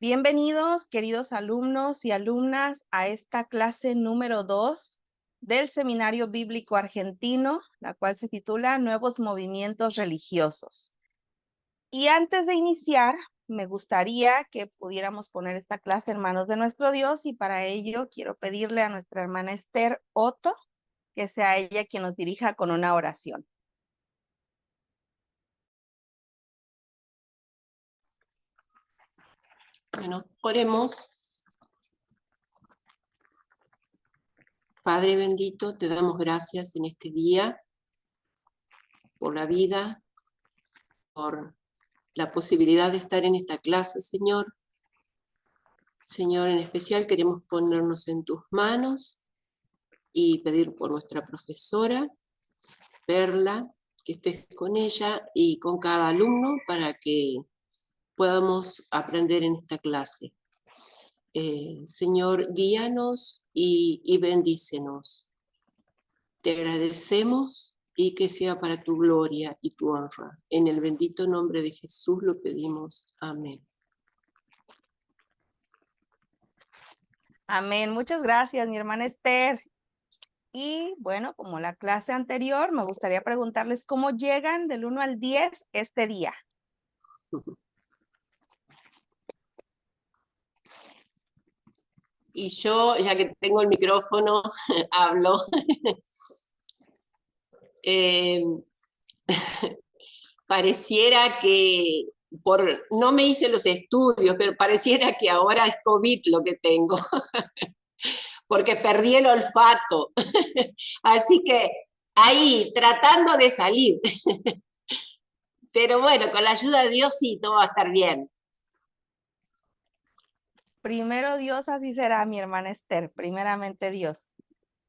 Bienvenidos, queridos alumnos y alumnas, a esta clase número 2 del Seminario Bíblico Argentino, la cual se titula Nuevos Movimientos Religiosos. Y antes de iniciar, me gustaría que pudiéramos poner esta clase en manos de nuestro Dios, y para ello quiero pedirle a nuestra hermana Esther Otto que sea ella quien nos dirija con una oración. Bueno, oremos. Padre bendito, te damos gracias en este día por la vida, por la posibilidad de estar en esta clase, Señor. Señor, en especial queremos ponernos en tus manos y pedir por nuestra profesora, Perla, que estés con ella y con cada alumno para que podamos aprender en esta clase. Señor, guíanos y bendícenos. Te agradecemos y que sea para tu gloria y tu honra. En el bendito nombre de Jesús lo pedimos. Amén. Amén. Muchas gracias, mi hermana Esther. Y bueno, como la clase anterior, me gustaría preguntarles cómo llegan del 1 al 10 este día. Y yo, ya que tengo el micrófono, hablo. Pareciera que, no me hice los estudios, pero pareciera que ahora es COVID lo que tengo, porque perdí el olfato. Así que ahí, tratando de salir. Pero bueno, con la ayuda de Dios sí, todo va a estar bien. Primero Dios, así será, mi hermana Esther, primeramente Dios.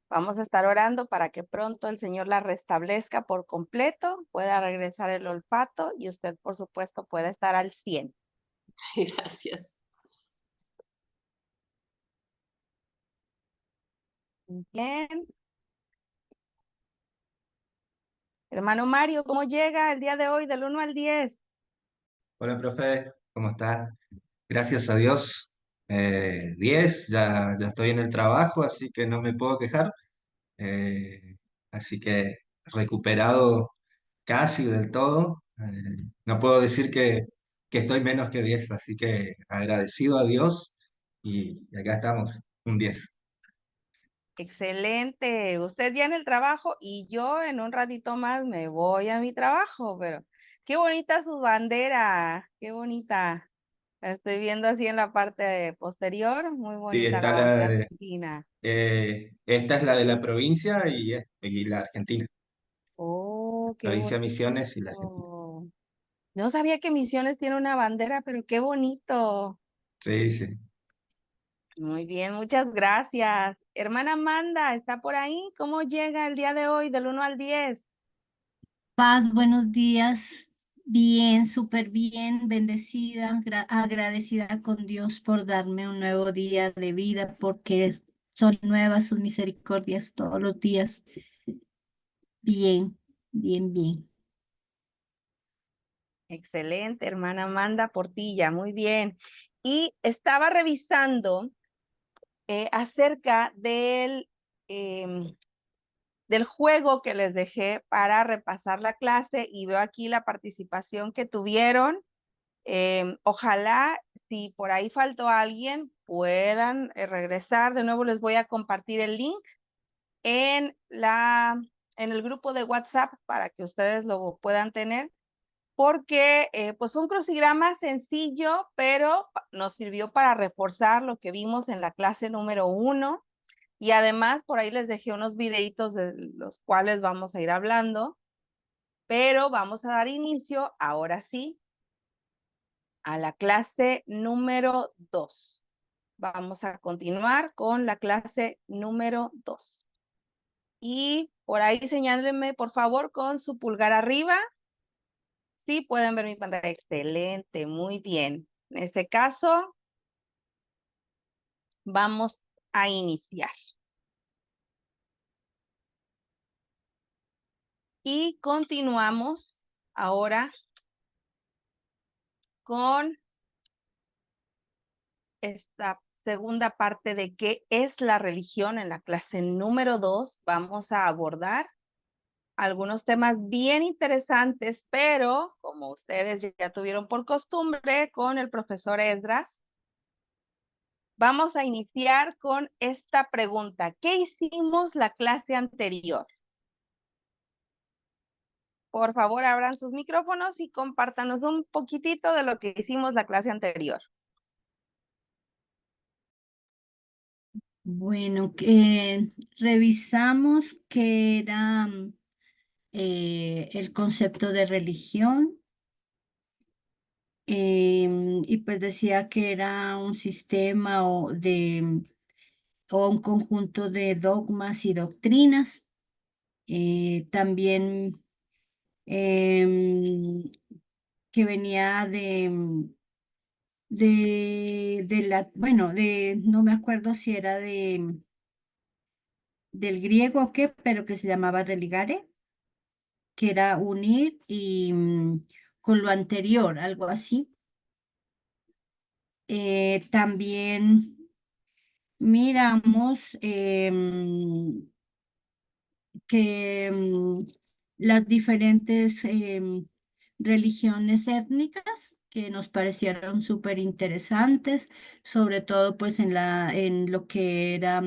Vamos a estar orando para que pronto el Señor la restablezca por completo, pueda regresar el olfato y usted, por supuesto, pueda estar al 100. Gracias. Bien. Hermano Mario, ¿cómo llega el día de hoy del 1 al 10? Hola, profe, ¿cómo está? Gracias a Dios, 10, ya estoy en el trabajo, así que no me puedo quejar. Eh, Así que recuperado casi del todo. No puedo decir que estoy menos que 10, así que agradecido a Dios y acá estamos, un 10. Excelente. Usted ya en el trabajo y yo en un ratito más me voy a mi trabajo, pero qué bonita su bandera, qué bonita. La estoy viendo así en la parte posterior, muy Sí, bonita la está bandera argentina. esta es la de la provincia y la Argentina. Oh, qué Provincia de Misiones y la Argentina. bonito. No sabía que Misiones tiene una bandera, pero qué bonito. Sí, sí. Muy bien, muchas gracias. Hermana Amanda, ¿está por ahí? ¿Cómo llega el día de hoy del 1 al 10? Paz, buenos días. Bien, súper bien, bendecida, agradecida con Dios por darme un nuevo día de vida, porque son nuevas sus misericordias todos los días. Bien, bien, bien. Excelente, hermana Amanda Portilla, muy bien. Y estaba revisando acerca del juego que les dejé para repasar la clase, y veo aquí la participación que tuvieron. Ojalá, si por ahí faltó alguien, puedan regresar. De nuevo les voy a compartir el link en el grupo de WhatsApp para que ustedes lo puedan tener, porque pues fue un crucigrama sencillo, pero nos sirvió para reforzar lo que vimos en la clase número 1. Y además por ahí les dejé unos videitos de los cuales vamos a ir hablando, pero vamos a dar inicio ahora sí a la clase número 2. Vamos a continuar con la clase número 2. Y por ahí señálenme, por favor, con su pulgar arriba. Sí, pueden ver mi pantalla. Excelente, muy bien. En este caso, vamos a iniciar. Y continuamos ahora con esta segunda parte de qué es la religión. En la clase número 2 vamos a abordar algunos temas bien interesantes, pero como ustedes ya tuvieron por costumbre con el profesor Esdras, vamos a iniciar con esta pregunta. ¿Qué hicimos la clase anterior? Por favor, abran sus micrófonos y compártanos un poquitito de lo que hicimos la clase anterior. Bueno, revisamos qué era el concepto de religión, y pues decía que era un sistema o un conjunto de dogmas y doctrinas. También que venía no me acuerdo si era del griego o qué, pero que se llamaba religare, que era unir y con lo anterior, algo así. También miramos que las diferentes religiones étnicas que nos parecieron súper interesantes, sobre todo pues en lo que era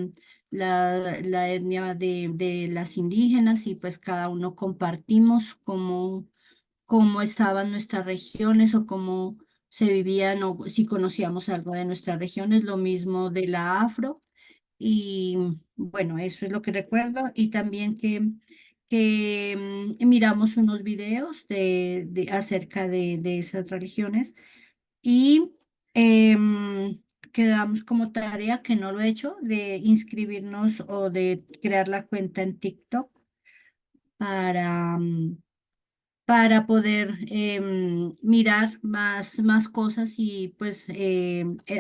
la etnia de las indígenas, y pues cada uno compartimos cómo estaban nuestras regiones o cómo se vivían, o si conocíamos algo de nuestras regiones, lo mismo de la afro. Y bueno, eso es lo que recuerdo. Y también que miramos unos videos acerca de esas religiones, y quedamos como tarea, que no lo he hecho, de inscribirnos o de crear la cuenta en TikTok para, para poder mirar más cosas, y pues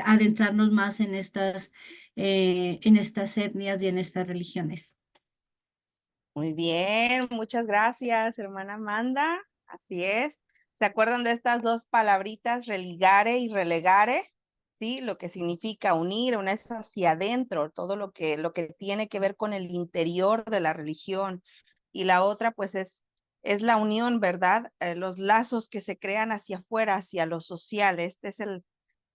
adentrarnos más en estas etnias y en estas religiones. Muy bien, muchas gracias, hermana Amanda. Así es. ¿Se acuerdan de estas dos palabritas, religare y relegare? Sí, lo que significa unir, es hacia adentro, todo lo que tiene que ver con el interior de la religión. Y la otra, pues, es la unión, ¿verdad? Los lazos que se crean hacia afuera, hacia lo social. Este es el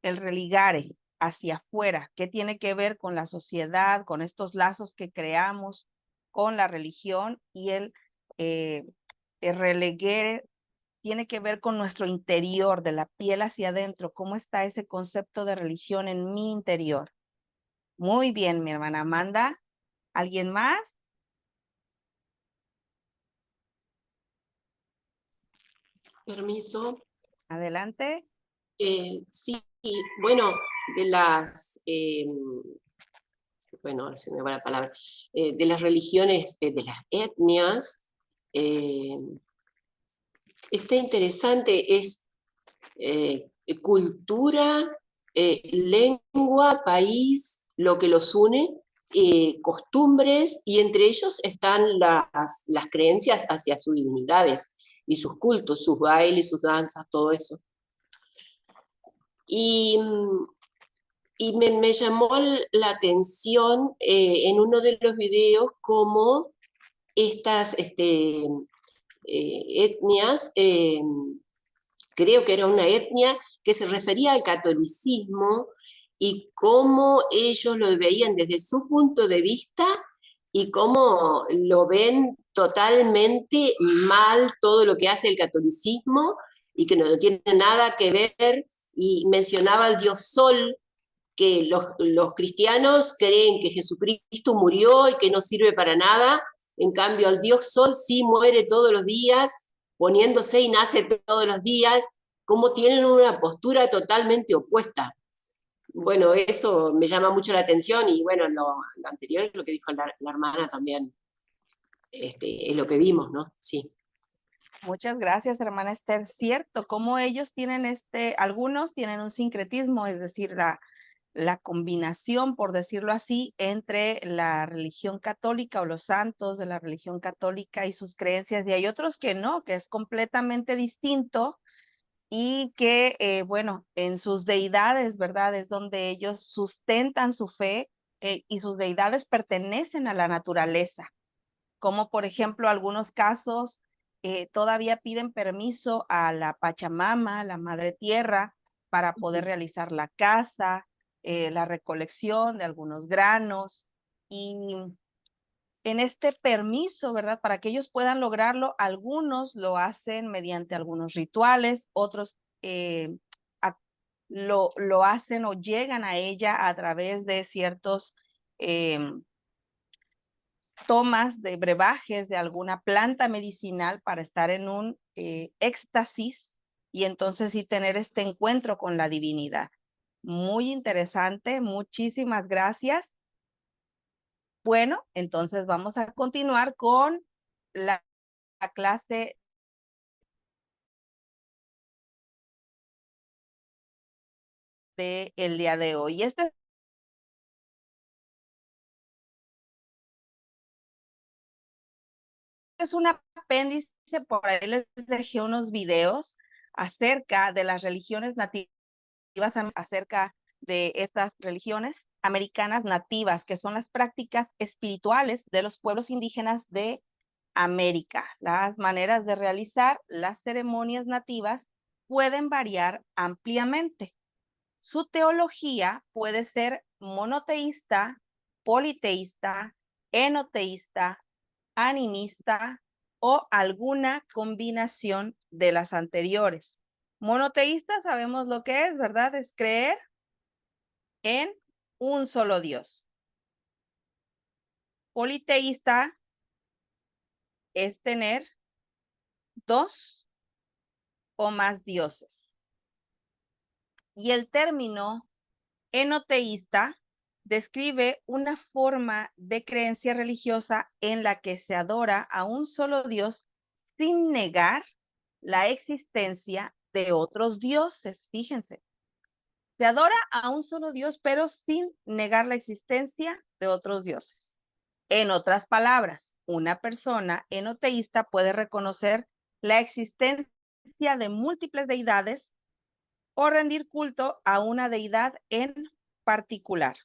religare, hacia afuera. ¿Qué tiene que ver con la sociedad, con estos lazos que creamos con la religión? Y el relegare tiene que ver con nuestro interior, de la piel hacia adentro. ¿Cómo está ese concepto de religión en mi interior? Muy bien, mi hermana Amanda. ¿Alguien más? Permiso. Adelante. Sí, bueno, de las, bueno, ahora se me va la palabra, de las religiones, de las etnias, está interesante, es cultura, lengua, país, lo que los une, costumbres, y entre ellos están las creencias hacia sus divinidades y sus cultos, sus bailes, sus danzas, todo eso. Y me llamó la atención en uno de los videos cómo estas etnias, creo que era una etnia que se refería al catolicismo, y cómo ellos lo veían desde su punto de vista y cómo lo ven totalmente mal todo lo que hace el catolicismo y que no tiene nada que ver, y mencionaba al dios Sol, que los cristianos creen que Jesucristo murió y que no sirve para nada, en cambio al dios Sol sí muere todos los días, poniéndose, y nace todos los días, como tienen una postura totalmente opuesta. Bueno, eso me llama mucho la atención, y bueno, lo anterior, lo que dijo la hermana también, es lo que vimos, ¿no? Sí. Muchas gracias, hermana Esther. Cierto, como ellos tienen algunos tienen un sincretismo, es decir, la combinación, por decirlo así, entre la religión católica o los santos de la religión católica y sus creencias, y hay otros que no, que es completamente distinto, y que, bueno, en sus deidades, ¿verdad? Es donde ellos sustentan su fe y sus deidades pertenecen a la naturaleza, como por ejemplo algunos casos todavía piden permiso a la Pachamama, la Madre Tierra, para poder realizar la caza, la recolección de algunos granos y en este permiso, ¿verdad? Para que ellos puedan lograrlo, algunos lo hacen mediante algunos rituales, otros lo hacen o llegan a ella a través de ciertos tomas de brebajes de alguna planta medicinal para estar en un éxtasis y entonces sí tener este encuentro con la divinidad. Muy interesante, muchísimas gracias. Bueno, entonces vamos a continuar con la clase del día de hoy. Este es un apéndice, por ahí les dejé unos videos acerca de las religiones nativas, acerca de estas religiones americanas nativas, que son las prácticas espirituales de los pueblos indígenas de América. Las maneras de realizar las ceremonias nativas pueden variar ampliamente. Su teología puede ser monoteísta, politeísta, enoteísta, animista o alguna combinación de las anteriores. Monoteísta sabemos lo que es, ¿verdad? Es creer en un solo Dios. Politeísta es tener dos o más dioses. Y el término enoteísta describe una forma de creencia religiosa en la que se adora a un solo Dios sin negar la existencia de otros dioses. Fíjense, se adora a un solo Dios, pero sin negar la existencia de otros dioses. En otras palabras, una persona enoteísta puede reconocer la existencia de múltiples deidades o rendir culto a una deidad en particular.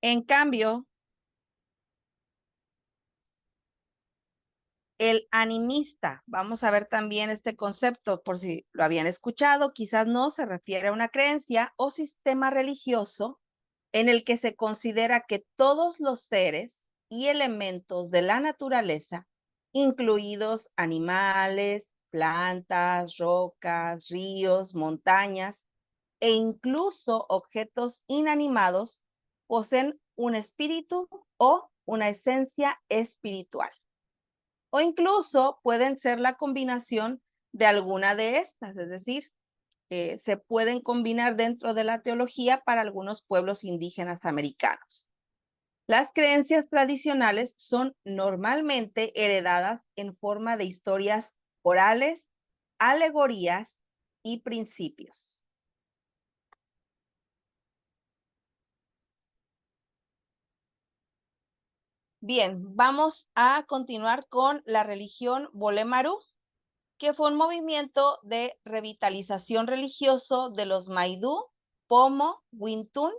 En cambio, el animista, vamos a ver también este concepto por si lo habían escuchado, quizás no, se refiere a una creencia o sistema religioso en el que se considera que todos los seres y elementos de la naturaleza, incluidos animales, plantas, rocas, ríos, montañas e incluso objetos inanimados, poseen un espíritu o una esencia espiritual. O incluso pueden ser la combinación de alguna de estas, es decir, se pueden combinar dentro de la teología para algunos pueblos indígenas americanos. Las creencias tradicionales son normalmente heredadas en forma de historias orales, alegorías y principios. Bien, vamos a continuar con la religión Bolemaru, que fue un movimiento de revitalización religioso de los Maidú, Pomo, Wintún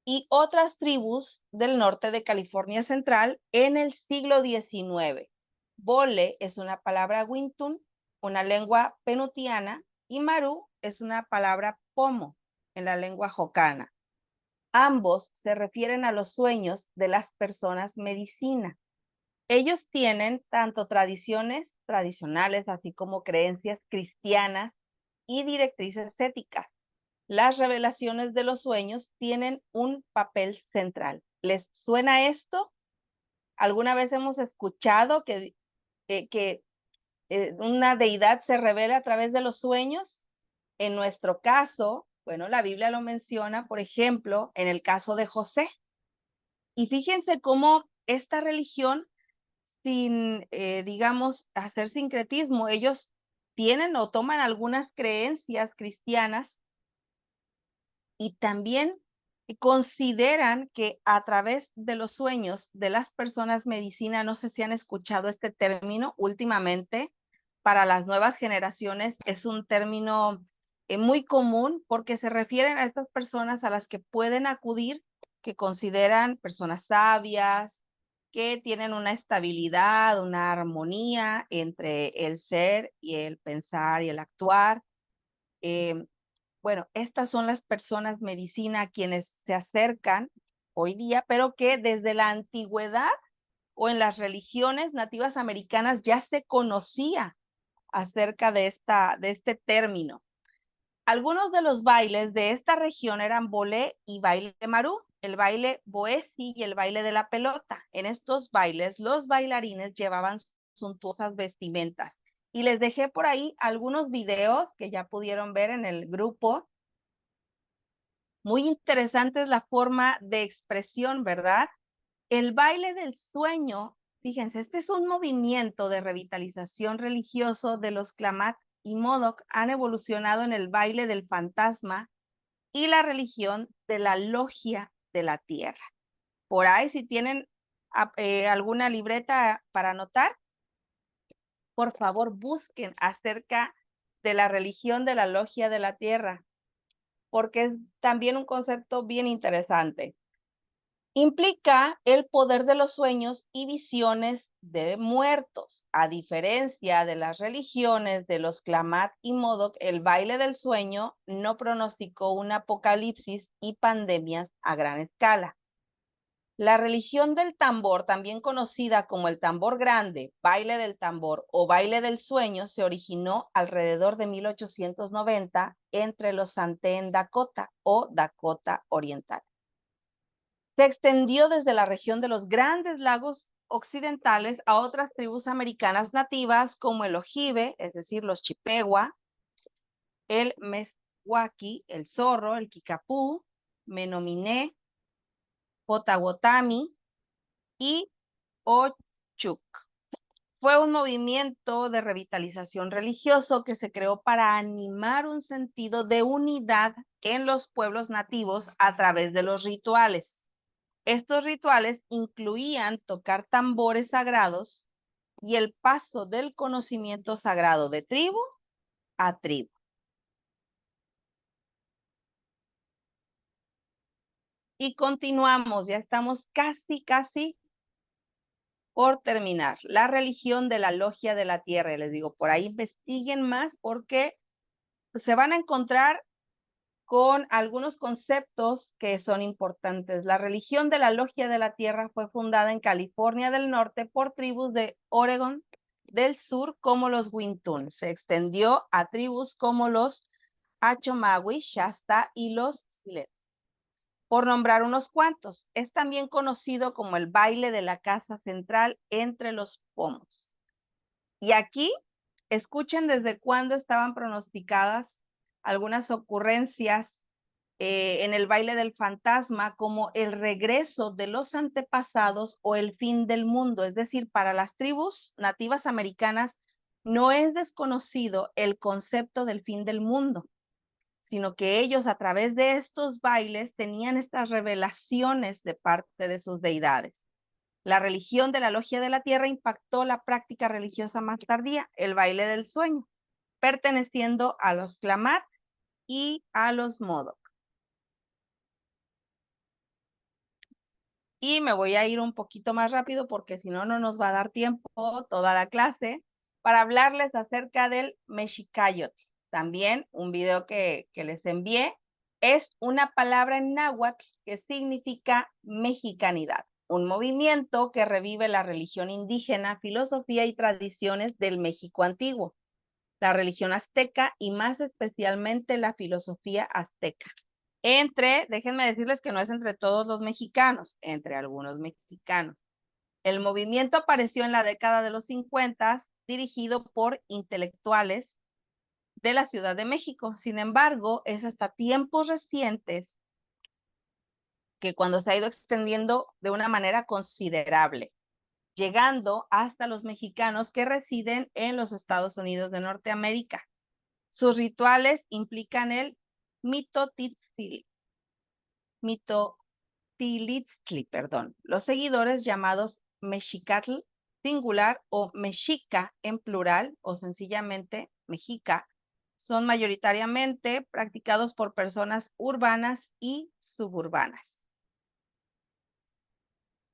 y otras tribus del norte de California Central en el siglo XIX. Bole es una palabra Wintún, una lengua penutiana, y Maru es una palabra Pomo en la lengua jocana. Ambos se refieren a los sueños de las personas medicina. Ellos tienen tanto tradiciones tradicionales, así como creencias cristianas y directrices éticas. Las revelaciones de los sueños tienen un papel central. ¿Les suena esto? ¿Alguna vez hemos escuchado que una deidad se revela a través de los sueños? En nuestro caso, bueno, la Biblia lo menciona, por ejemplo, en el caso de José. Y fíjense cómo esta religión, sin, digamos, hacer sincretismo, ellos tienen o toman algunas creencias cristianas y también y consideran que a través de los sueños de las personas medicina, no sé si han escuchado este término últimamente, para las nuevas generaciones es un término muy común porque se refieren a estas personas a las que pueden acudir, que consideran personas sabias, que tienen una estabilidad, una armonía entre el ser y el pensar y el actuar. Bueno, estas son las personas medicina a quienes se acercan hoy día, pero que desde la antigüedad o en las religiones nativas americanas ya se conocía acerca de este término. Algunos de los bailes de esta región eran bolé y baile marú, el baile boesi y el baile de la pelota. En estos bailes, los bailarines llevaban suntuosas vestimentas. Y les dejé por ahí algunos videos que ya pudieron ver en el grupo. Muy interesante es la forma de expresión, ¿verdad? El baile del sueño, fíjense, este es un movimiento de revitalización religioso de los Klamath y Modoc han evolucionado en el baile del fantasma y la religión de la logia de la tierra. Por ahí, si tienen alguna libreta para anotar, por favor busquen acerca de la religión de la logia de la tierra, porque es también un concepto bien interesante. Implica el poder de los sueños y visiones de muertos. A diferencia de las religiones de los Klamath y Modoc, el baile del sueño no pronosticó un apocalipsis y pandemias a gran escala. La religión del tambor, también conocida como el tambor grande, baile del tambor o baile del sueño, se originó alrededor de 1890 entre los Santeen Dakota o Dakota Oriental. Se extendió desde la región de los Grandes Lagos occidentales a otras tribus americanas nativas como el Ojibe, es decir, los Chippewa, el Meskwaki, el Zorro, el Kickapoo, Menominee, Potawatomi y Ochuk. Fue un movimiento de revitalización religioso que se creó para animar un sentido de unidad en los pueblos nativos a través de los rituales. Estos rituales incluían tocar tambores sagrados y el paso del conocimiento sagrado de tribu a tribu. Y continuamos, ya estamos casi por terminar. La religión de la logia de la tierra, les digo, por ahí investiguen más porque se van a encontrar con algunos conceptos que son importantes. La religión de la logia de la tierra fue fundada en California del Norte por tribus de Oregon del Sur como los Wintun. Se extendió a tribus como los Achomawi, Shasta y los Silet, por nombrar unos cuantos. Es también conocido como el baile de la casa central entre los pomos. Y aquí, escuchen desde cuándo estaban pronosticadas algunas ocurrencias en el baile del fantasma como el regreso de los antepasados o el fin del mundo. Es decir, para las tribus nativas americanas no es desconocido el concepto del fin del mundo, sino que ellos a través de estos bailes tenían estas revelaciones de parte de sus deidades. La religión de la logia de la tierra impactó la práctica religiosa más tardía, el baile del sueño, perteneciendo a los Klamath y a los Modoc. Y me voy a ir un poquito más rápido porque si no, no nos va a dar tiempo toda la clase para hablarles acerca del Mexicayotl. También un video que les envié es una palabra en náhuatl que significa mexicanidad, un movimiento que revive la religión indígena, filosofía y tradiciones del México antiguo, la religión azteca y más especialmente la filosofía azteca. Déjenme decirles que no es entre todos los mexicanos, entre algunos mexicanos. El movimiento apareció en la década de los 50, dirigido por intelectuales de la Ciudad de México. Sin embargo, es hasta tiempos recientes que cuando se ha ido extendiendo de una manera considerable, llegando hasta los mexicanos que residen en los Estados Unidos de Norteamérica. Sus rituales implican el mitotitzili, Mitotilitztli, perdón. Los seguidores llamados Mexicatl singular o Mexica en plural o sencillamente Mexica son mayoritariamente practicados por personas urbanas y suburbanas.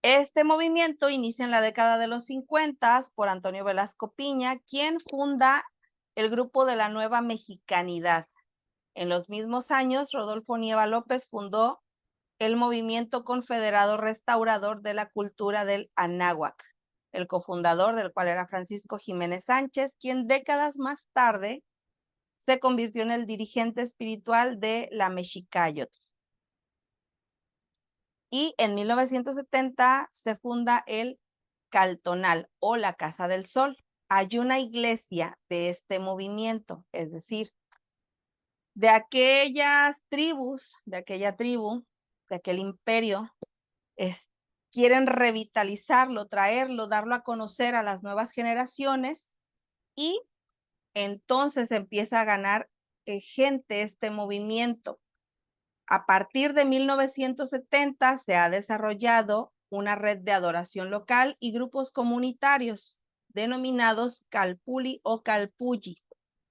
Este movimiento inicia en la década de los 50 por Antonio Velasco Piña, quien funda el grupo de la Nueva Mexicanidad. En los mismos años, Rodolfo Nieva López fundó el Movimiento Confederado Restaurador de la Cultura del Anáhuac, el cofundador del cual era Francisco Jiménez Sánchez, quien décadas más tarde se convirtió en el dirigente espiritual de la Mexicáyotl. Y en 1970 se funda el Caltonal o la Casa del Sol. Hay una iglesia de este movimiento, es decir, de aquellas tribus, de aquella tribu, de aquel imperio, quieren revitalizarlo, traerlo, darlo a conocer a las nuevas generaciones y entonces empieza a ganar gente este movimiento. A partir de 1970 se ha desarrollado una red de adoración local y grupos comunitarios denominados Calpulli o Calpulli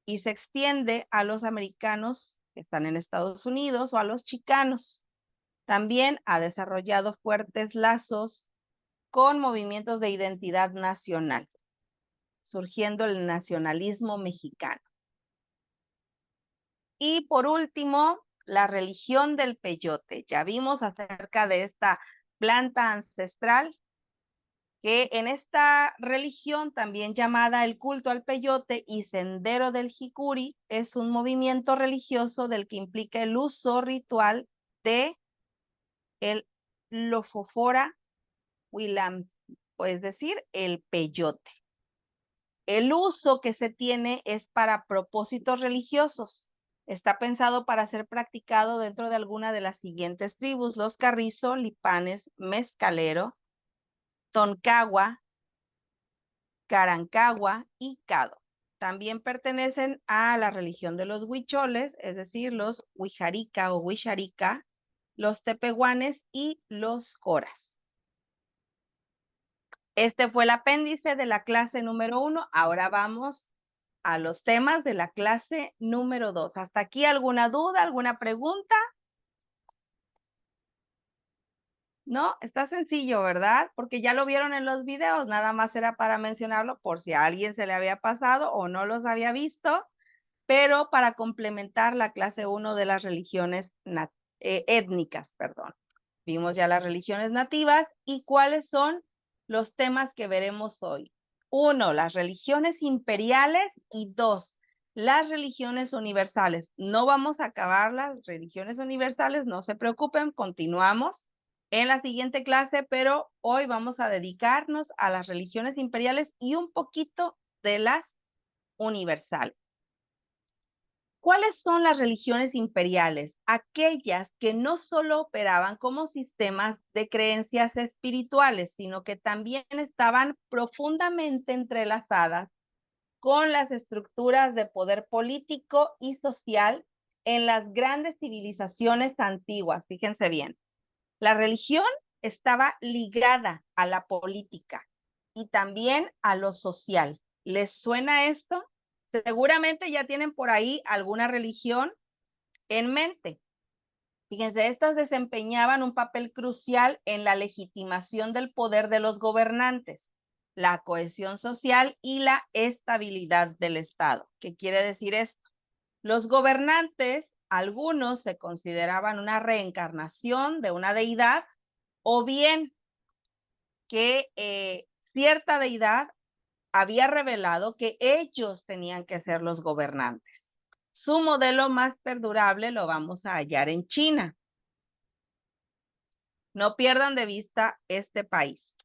y se extiende a los americanos que están en Estados Unidos o a los chicanos. También ha desarrollado fuertes lazos con movimientos de identidad nacional, surgiendo el nacionalismo mexicano. Y por último, la religión del peyote. Ya vimos acerca de esta planta ancestral, que en esta religión, también llamada el culto al peyote y sendero del jicuri, es un movimiento religioso del que implica el uso ritual de el Lophophora huilam, es decir, el peyote. El uso que se tiene es para propósitos religiosos. Está pensado para ser practicado dentro de alguna de las siguientes tribus: los Carrizo, Lipanes, Mezcalero, Toncagua, Carancagua y Cado. También pertenecen a la religión de los huicholes, es decir, los huijarica o huixarica, los tepehuanes y los coras. Este fue el apéndice de la clase número 1. Ahora vamos a los temas de la clase número 2. ¿Hasta aquí alguna duda, alguna pregunta? No, está sencillo, ¿verdad? Porque ya lo vieron en los videos, nada más era para mencionarlo por si a alguien se le había pasado o no los había visto, pero para complementar la clase 1 de las religiones étnicas, perdón. Vimos ya las religiones nativas y cuáles son los temas que veremos hoy. 1, las religiones imperiales y 2, las religiones universales. No vamos a acabar las religiones universales, no se preocupen, continuamos en la siguiente clase, pero hoy vamos a dedicarnos a las religiones imperiales y un poquito de las universales. ¿Cuáles son las religiones imperiales? Aquellas que no solo operaban como sistemas de creencias espirituales, sino que también estaban profundamente entrelazadas con las estructuras de poder político y social en las grandes civilizaciones antiguas. Fíjense bien, la religión estaba ligada a la política y también a lo social. ¿Les suena esto? Seguramente ya tienen por ahí alguna religión en mente. Fíjense, estas desempeñaban un papel crucial en la legitimación del poder de los gobernantes, la cohesión social y la estabilidad del Estado. ¿Qué quiere decir esto? Los gobernantes, algunos se consideraban una reencarnación de una deidad o bien que cierta deidad había revelado que ellos tenían que ser los gobernantes. Su modelo más perdurable lo vamos a hallar en China. No pierdan de vista este país.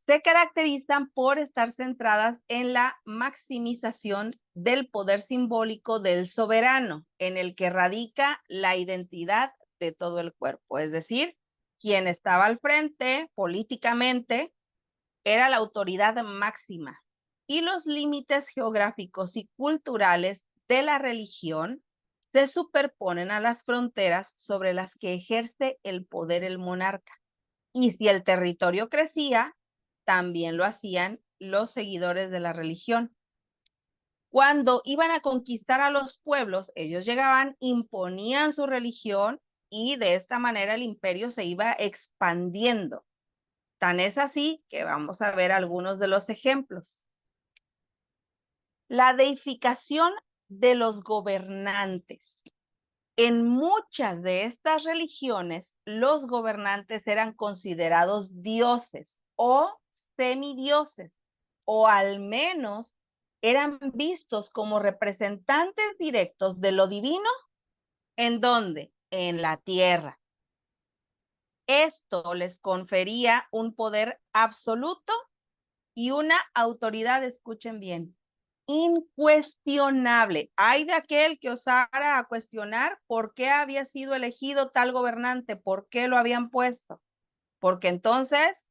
Se caracterizan por estar centradas en la maximización del poder simbólico del soberano, en el que radica la identidad de todo el cuerpo. Es decir, quien estaba al frente políticamente era la autoridad máxima y los límites geográficos y culturales de la religión se superponen a las fronteras sobre las que ejerce el poder el monarca. Y si el territorio crecía, también lo hacían los seguidores de la religión. Cuando iban a conquistar a los pueblos, ellos llegaban, imponían su religión y de esta manera el imperio se iba expandiendo. Tan es así que vamos a ver algunos de los ejemplos. La deificación de los gobernantes. En muchas de estas religiones, los gobernantes eran considerados dioses o semidioses, o al menos eran vistos como representantes directos de lo divino. ¿En dónde? En la tierra. Esto les confería un poder absoluto y una autoridad, escuchen bien, incuestionable. Hay de aquel que osara a cuestionar por qué había sido elegido tal gobernante, por qué lo habían puesto. Porque entonces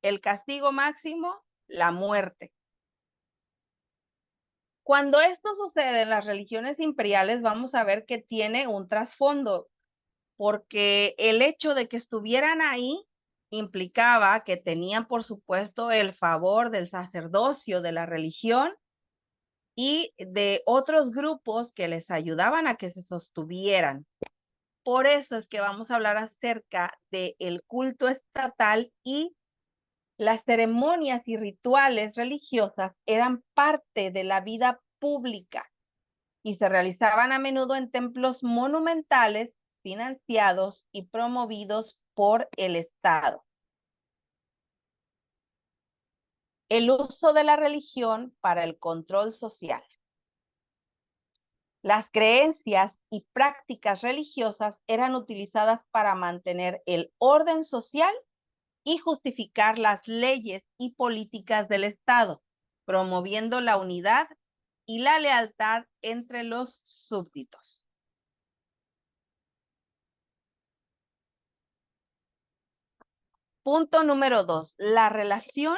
el castigo máximo, la muerte. Cuando esto sucede en las religiones imperiales, vamos a ver que tiene un trasfondo, porque el hecho de que estuvieran ahí implicaba que tenían, por supuesto, el favor del sacerdocio de la religión y de otros grupos que les ayudaban a que se sostuvieran. Por eso es que vamos a hablar acerca del culto estatal, y las ceremonias y rituales religiosas eran parte de la vida pública y se realizaban a menudo en templos monumentales financiados y promovidos por el Estado. El uso de la religión para el control social. Las creencias y prácticas religiosas eran utilizadas para mantener el orden social y justificar las leyes y políticas del Estado, promoviendo la unidad y la lealtad entre los súbditos. Punto número 2, la relación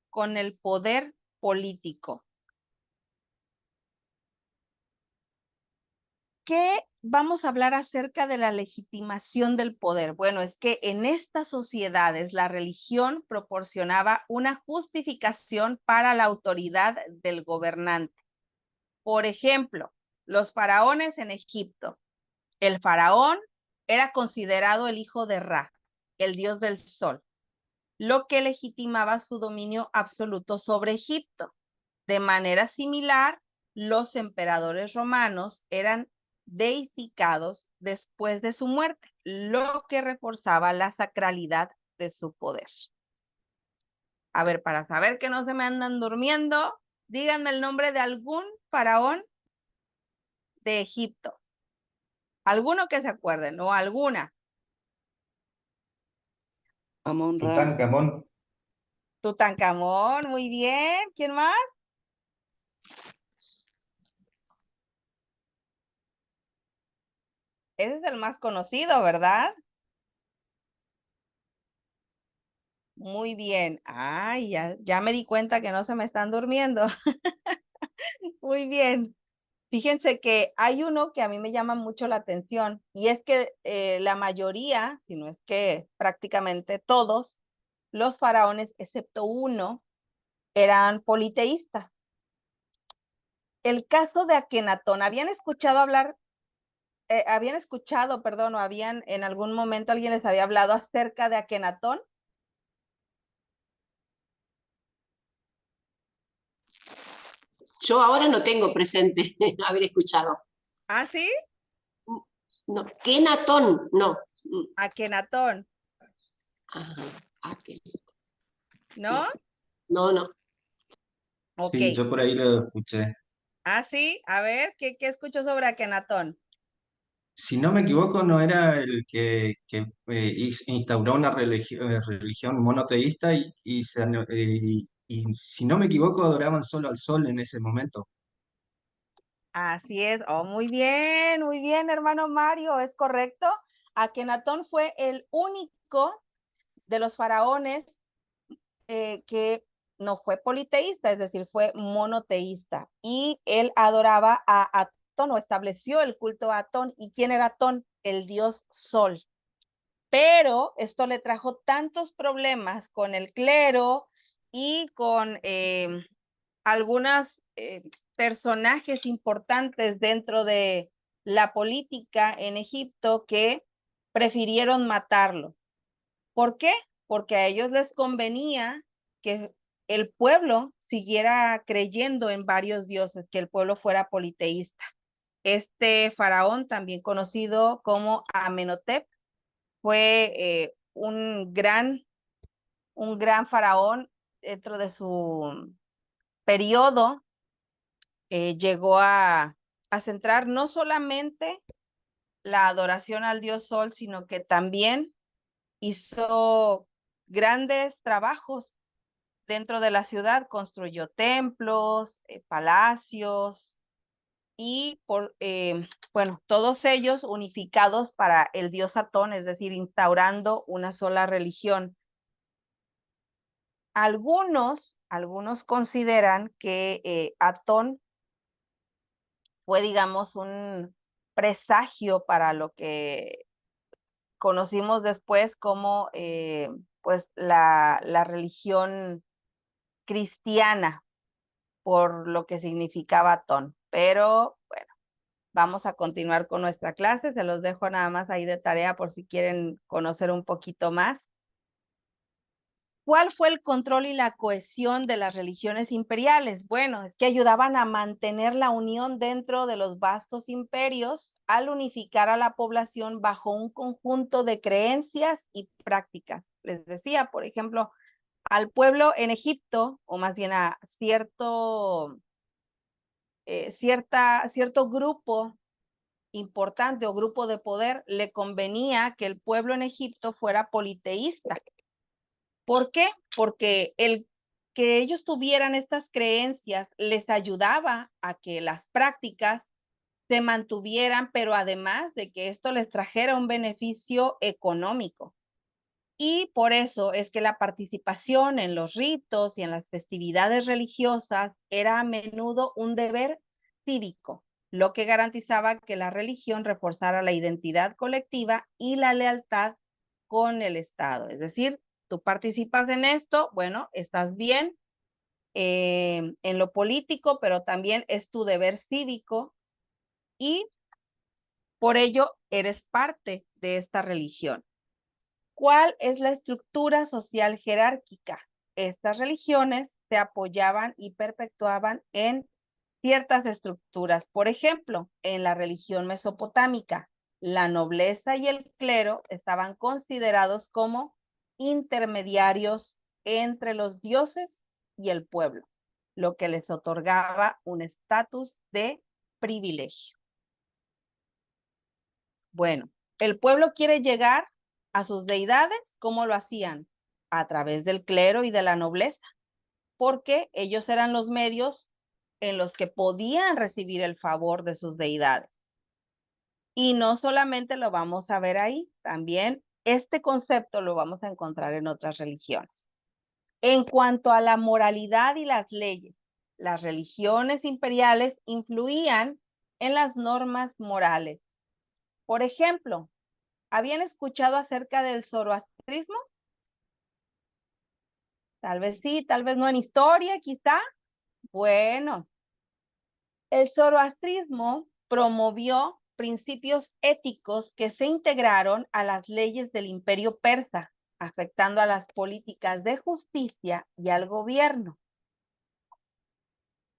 con el poder político. ¿Qué vamos a hablar acerca de la legitimación del poder? Bueno, es que en estas sociedades la religión proporcionaba una justificación para la autoridad del gobernante. Por ejemplo, los faraones en Egipto. El faraón era considerado el hijo de Ra, el dios del sol, lo que legitimaba su dominio absoluto sobre Egipto. De manera similar, los emperadores romanos eran deificados después de su muerte, lo que reforzaba la sacralidad de su poder. A ver, para saber que no se me andan durmiendo, díganme el nombre de algún faraón de Egipto. Alguno que se acuerden, o alguna. Amon-Ra. Tutankamón. Tutankamón, muy bien. ¿Quién más? Ese es el más conocido, ¿verdad? Muy bien. Ay, ya me di cuenta que no se me están durmiendo. Muy bien. Fíjense que hay uno que a mí me llama mucho la atención, y es que la mayoría, si no es que prácticamente todos, los faraones, excepto uno, eran politeístas. El caso de Akenatón, ¿habían escuchado hablar? Perdón, o habían en algún momento alguien les había hablado acerca de Akenatón? Yo ahora no tengo presente haber escuchado. ¿Ah, sí? No, Kenatón, no. Akenatón, Ajá, ¿no? no. Ok. Sí, yo por ahí lo escuché. ¿Ah, sí? A ver, ¿qué escucho sobre Akenatón? Si no me equivoco, no era el que instauró una religión monoteísta y si no me equivoco, adoraban solo al sol en ese momento. Así es. Oh, muy bien, hermano Mario, es correcto. Akenatón fue el único de los faraones que no fue politeísta, es decir, fue monoteísta. Y él adoraba a Atón o estableció el culto a Atón. ¿Y quién era Atón? El dios Sol. Pero esto le trajo tantos problemas con el clero y con algunos personajes importantes dentro de la política en Egipto que prefirieron matarlo. ¿Por qué? Porque a ellos les convenía que el pueblo siguiera creyendo en varios dioses, que el pueblo fuera politeísta. Este faraón, también conocido como Amenhotep, fue un gran faraón dentro de su periodo. Llegó a centrar no solamente la adoración al dios Sol, sino que también hizo grandes trabajos dentro de la ciudad, construyó templos, palacios y bueno, todos ellos unificados para el dios Atón, es decir, instaurando una sola religión. Algunos consideran que Atón fue, digamos, un presagio para lo que conocimos después como pues la religión cristiana, por lo que significaba Atón. Pero bueno, vamos a continuar con nuestra clase. Se los dejo nada más ahí de tarea por si quieren conocer un poquito más. ¿Cuál fue el control y la cohesión de las religiones imperiales? Bueno, es que ayudaban a mantener la unión dentro de los vastos imperios al unificar a la población bajo un conjunto de creencias y prácticas. Les decía, por ejemplo, al pueblo en Egipto, o más bien a cierto grupo importante o grupo de poder, le convenía que el pueblo en Egipto fuera politeísta. ¿Por qué? Porque el que ellos tuvieran estas creencias les ayudaba a que las prácticas se mantuvieran, pero además de que esto les trajera un beneficio económico. Y por eso es que la participación en los ritos y en las festividades religiosas era a menudo un deber cívico, lo que garantizaba que la religión reforzara la identidad colectiva y la lealtad con el Estado. Es decir, tú participas en esto, bueno, estás bien en lo político, pero también es tu deber cívico y por ello eres parte de esta religión. ¿Cuál es la estructura social jerárquica? Estas religiones se apoyaban y perpetuaban en ciertas estructuras. Por ejemplo, en la religión mesopotámica, la nobleza y el clero estaban considerados como intermediarios entre los dioses y el pueblo, lo que les otorgaba un estatus de privilegio. Bueno, el pueblo quiere llegar a sus deidades, ¿cómo lo hacían? A través del clero y de la nobleza, porque ellos eran los medios en los que podían recibir el favor de sus deidades. Y no solamente lo vamos a ver ahí, también este concepto lo vamos a encontrar en otras religiones. En cuanto a la moralidad y las leyes, las religiones imperiales influían en las normas morales. Por ejemplo, ¿habían escuchado acerca del zoroastrismo? Tal vez sí, tal vez no en historia, quizá. Bueno, el zoroastrismo promovió principios éticos que se integraron a las leyes del imperio persa, afectando a las políticas de justicia y al gobierno.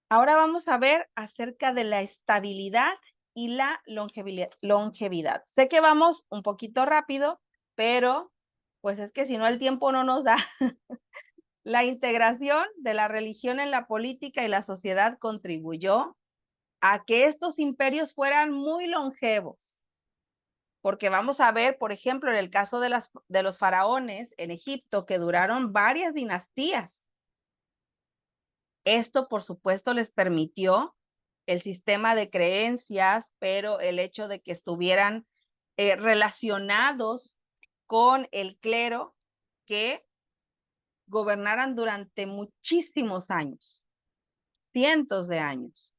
Ahora vamos a ver acerca de la estabilidad y la longevidad. Sé que vamos un poquito rápido, pero pues es que si no el tiempo no nos da. La integración de la religión en la política y la sociedad contribuyó a que estos imperios fueran muy longevos. Porque vamos a ver, por ejemplo, en el caso de los faraones en Egipto, que duraron varias dinastías. Esto, por supuesto, les permitió el sistema de creencias, pero el hecho de que estuvieran relacionados con el clero, que gobernaran durante muchísimos años, cientos de años.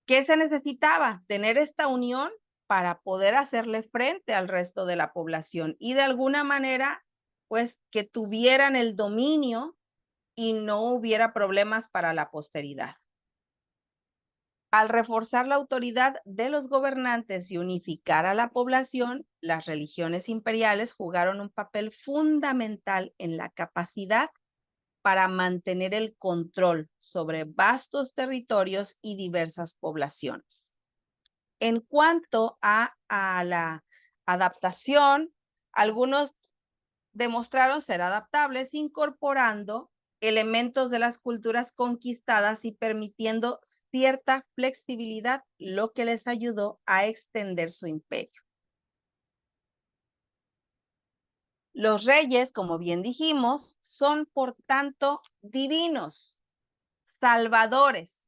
¿Qué se necesitaba? Tener esta unión para poder hacerle frente al resto de la población y de alguna manera, pues, que tuvieran el dominio y no hubiera problemas para la posteridad. Al reforzar la autoridad de los gobernantes y unificar a la población, las religiones imperiales jugaron un papel fundamental en la capacidad para mantener el control sobre vastos territorios y diversas poblaciones. En cuanto a la adaptación, algunos demostraron ser adaptables incorporando elementos de las culturas conquistadas y permitiendo cierta flexibilidad, lo que les ayudó a extender su imperio. Los reyes, como bien dijimos, son por tanto divinos, salvadores,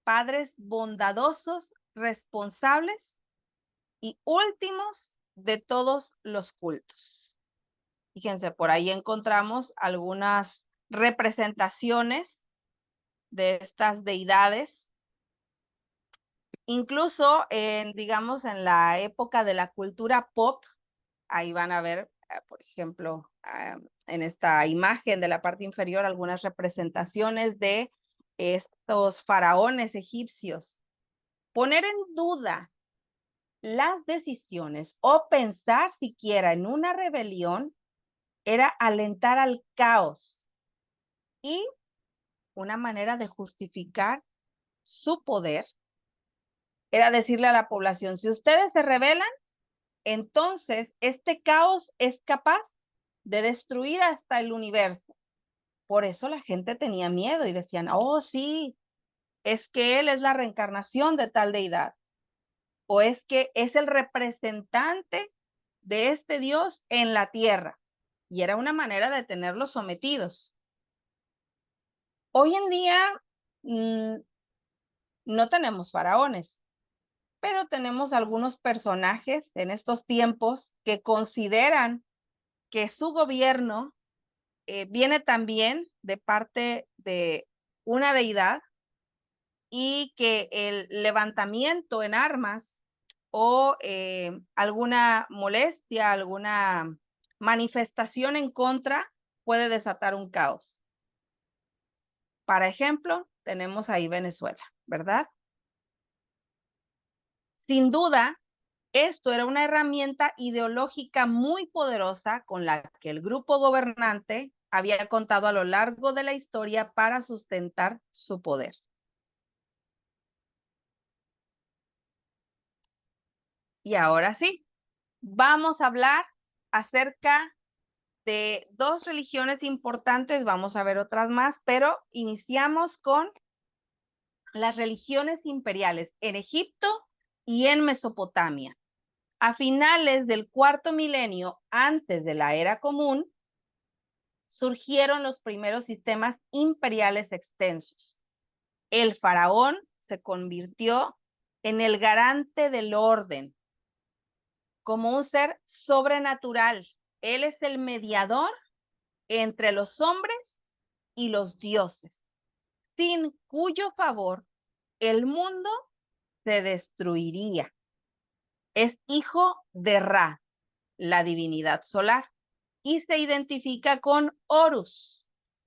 padres bondadosos, responsables y últimos de todos los cultos. Fíjense, por ahí encontramos algunas representaciones de estas deidades. Incluso digamos, en la época de la cultura pop, ahí van a ver, por ejemplo, en esta imagen de la parte inferior, algunas representaciones de estos faraones egipcios. Poner en duda las decisiones o pensar siquiera en una rebelión era alentar al caos y una manera de justificar su poder era decirle a la población, si ustedes se rebelan, entonces este caos es capaz de destruir hasta el universo. Por eso la gente tenía miedo y decían, oh sí, es que él es la reencarnación de tal deidad, o es que es el representante de este Dios en la tierra. Y era una manera de tenerlos sometidos. Hoy en día no tenemos faraones, pero tenemos algunos personajes en estos tiempos que consideran que su gobierno viene también de parte de una deidad y que el levantamiento en armas o alguna molestia, alguna manifestación en contra puede desatar un caos. Para ejemplo, tenemos ahí Venezuela, ¿verdad? Sin duda, esto era una herramienta ideológica muy poderosa con la que el grupo gobernante había contado a lo largo de la historia para sustentar su poder. Y ahora sí, vamos a hablar acerca de dos religiones importantes, vamos a ver otras más, pero iniciamos con las religiones imperiales en Egipto y en Mesopotamia. A finales del cuarto milenio antes de la era común, surgieron los primeros sistemas imperiales extensos. El faraón se convirtió en el garante del orden, como un ser sobrenatural. Él es el mediador entre los hombres y los dioses, sin cuyo favor el mundo se destruiría. Es hijo de Ra, la divinidad solar, y se identifica con Horus,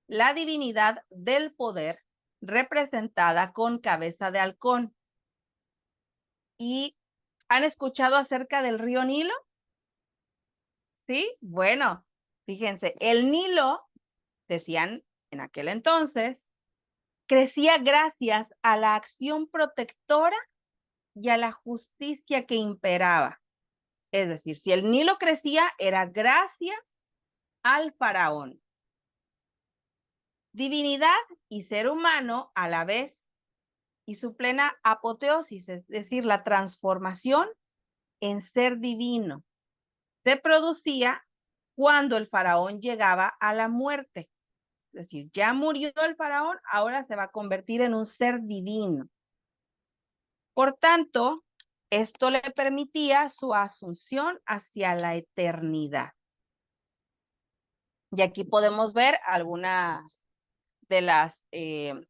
la divinidad del poder, representada con cabeza de halcón. ¿Y han escuchado acerca del río Nilo? ¿Sí? Bueno, fíjense, el Nilo, decían en aquel entonces, crecía gracias a la acción protectora y a la justicia que imperaba. Es decir, si el Nilo crecía, era gracias al faraón. Divinidad y ser humano a la vez, y su plena apoteosis, es decir, la transformación en ser divino, se producía cuando el faraón llegaba a la muerte. Es decir, ya murió el faraón, ahora se va a convertir en un ser divino. Por tanto, esto le permitía su asunción hacia la eternidad. Y aquí podemos ver algunas de las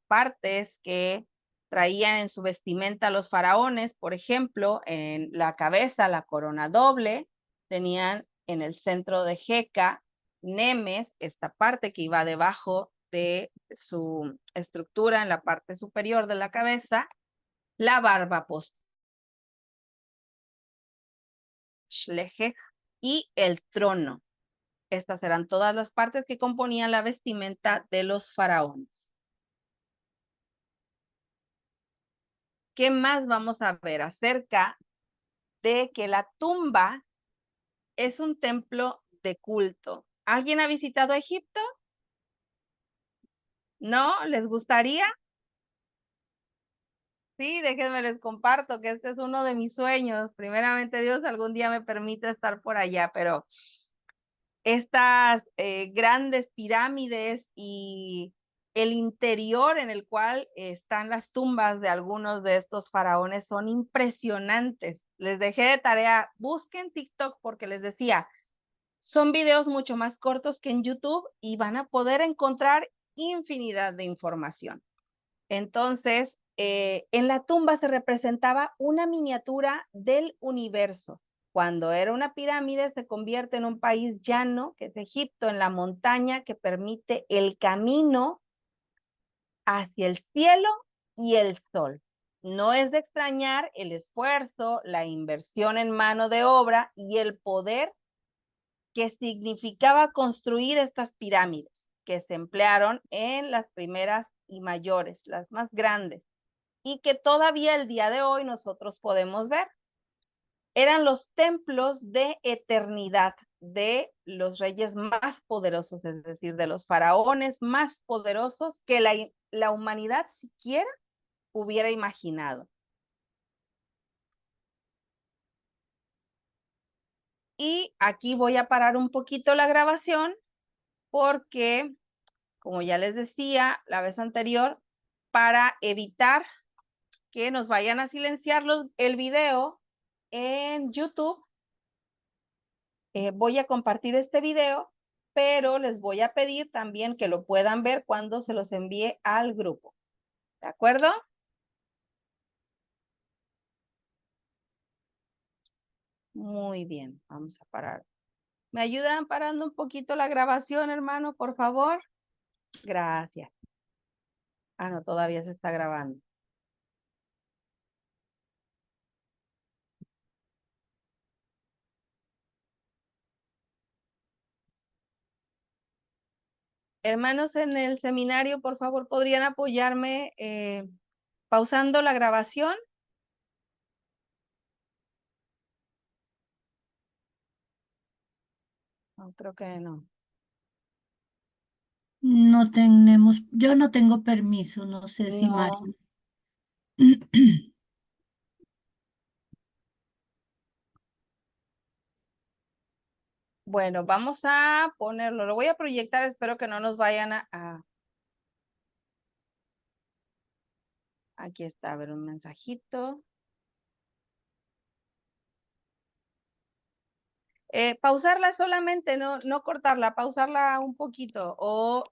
partes que Traían en su vestimenta los faraones, por ejemplo, en la cabeza la corona doble, tenían en el centro de Jeca, Nemes, esta parte que iba debajo de su estructura en la parte superior de la cabeza, la barba posterior, Shlejej, y el trono. Estas eran todas las partes que componían la vestimenta de los faraones. ¿Qué más vamos a ver acerca de que la tumba es un templo de culto? ¿Alguien ha visitado Egipto? ¿No? ¿Les gustaría? Sí, déjenme les comparto que este es uno de mis sueños. Primeramente Dios algún día me permite estar por allá, pero estas grandes pirámides y el interior en el cual están las tumbas de algunos de estos faraones son impresionantes. Les dejé de tarea, busquen TikTok porque les decía, son videos mucho más cortos que en YouTube y van a poder encontrar infinidad de información. Entonces, en la tumba se representaba una miniatura del universo. Cuando era una pirámide, se convierte en un país llano, que es Egipto, en la montaña que permite el camino hacia el cielo y el sol. No es de extrañar el esfuerzo, la inversión en mano de obra y el poder que significaba construir estas pirámides, que se emplearon en las primeras y mayores, las más grandes, y que todavía el día de hoy nosotros podemos ver. Eran los templos de eternidad de los reyes más poderosos, es decir, de los faraones más poderosos que la humanidad siquiera hubiera imaginado. Y aquí voy a parar un poquito la grabación porque, como ya les decía la vez anterior, para evitar que nos vayan a silenciar el video en YouTube, voy a compartir este video, pero les voy a pedir también que lo puedan ver cuando se los envíe al grupo. ¿De acuerdo? Muy bien, vamos a parar. ¿Me ayudan parando un poquito la grabación, hermano, por favor? Gracias. Ah, no, todavía se está grabando. Hermanos en el seminario, por favor, ¿podrían apoyarme pausando la grabación? No, creo que no. No tenemos, yo no tengo permiso, no sé si No. María. Bueno, vamos a ponerlo. Lo voy a proyectar, espero que no nos vayan Aquí está, a ver, un mensajito. Pausarla solamente, no cortarla, pausarla un poquito o